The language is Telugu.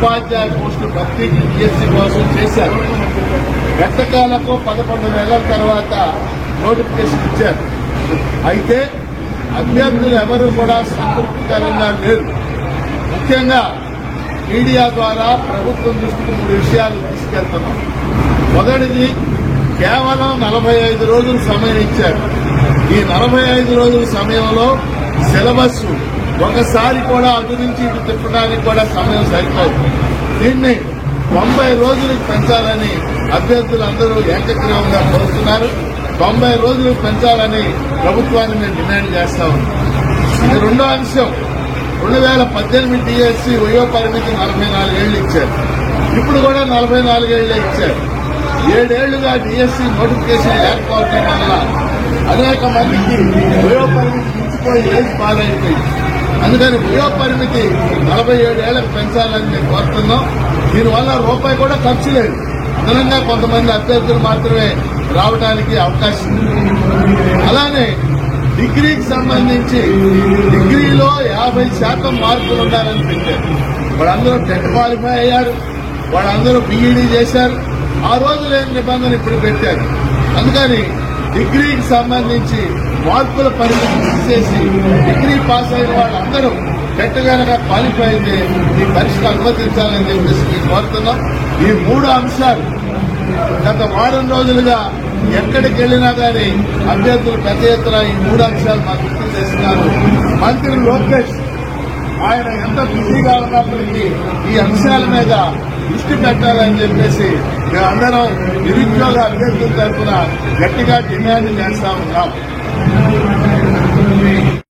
ఉపాధ్యాయ పోస్టుల భర్తీకి డిఎస్సీ కోసం చేశారు. గతకాలకు 11 నెలల తర్వాత నోటిఫికేషన్ ఇచ్చారు. అయితే అభ్యర్థులు ఎవరు కూడా సంతృప్తికరంగా లేరు. ముఖ్యంగా మీడియా ద్వారా ప్రభుత్వం దృష్టికి 3 విషయాలు తీసుకెళ్తున్నాం. మొదటిది, కేవలం 45 రోజులు సమయం ఇచ్చారు. ఈ 45 రోజుల సమయంలో సిలబస్ ఒకసారి కూడా అటు నుంచి ఇటు తిప్పడానికి కూడా సమయం సరిపోదు. దీన్ని 90 రోజులకు పెంచాలని అభ్యర్థులందరూ ఏకగ్రీవంగా కోరుతున్నారు. 90 రోజులకు పెంచాలని ప్రభుత్వాన్ని మేము డిమాండ్ చేస్తా ఉన్నాం. ఇది రెండో అంశం. 2018 డిఎస్సీ వయో పరిమితి 44 ఏళ్లు ఇచ్చారు. ఇప్పుడు కూడా 44 ఏళ్లే ఇచ్చారు. 7 ఏళ్లుగా డిఎస్సీ నోటిఫికేషన్ లేకపోవడం వల్ల అనేక మందికి వయో పరిమితి మించిపోయి ఏజ్ పాలైపోయింది. అందుకని వయో పరిమితి 47 ఏళ్లకు పెంచాలని మేము కోరుతున్నాం. దీనివల్ల రూపాయి కూడా ఖర్చు లేదు. అదనంగా కొంతమంది అభ్యర్థులు మాత్రమే రావడానికి అవకాశం ఉంది. అలానే డిగ్రీకి సంబంధించి డిగ్రీలో 50% మార్కులు ఉండాలని పెట్టారు. వాళ్ళందరూ టెట్ క్వాలిఫై అయ్యారు. వాళ్ళందరూ బీఈడీ చేశారు. ఆ రోజు లేని నిబంధన ఇప్పుడు పెట్టారు. అందుకని డిగ్రీకి సంబంధించి మార్కుల పరిమితి తీసేసి డిగ్రీ పాస్ అయిన వాళ్ళందరూ టెట్ కనుక క్వాలిఫై అయితే ఈ పరీక్షకు అనుమతించాలని చెప్పేసి మేము కోరుతున్నాం. ఈ 3 అంశాలు గత వారం రోజులుగా ఎక్కడికి వెళ్లినా కానీ అభ్యర్థులు పెద్ద ఎత్తున ఈ 3 అంశాలు మాకు గుర్తు చేస్తున్నారు. మంత్రి లోకేష్ ఆయన ఎంత బిజీగా ఉన్నప్పటికీ ఈ అంశాల మీద దృష్టి పెట్టాలని చెప్పేసి మేమందరం నిరుద్యోగ అభ్యర్థుల తరఫున గట్టిగా డిమాండ్ చేస్తా ఉన్నాం.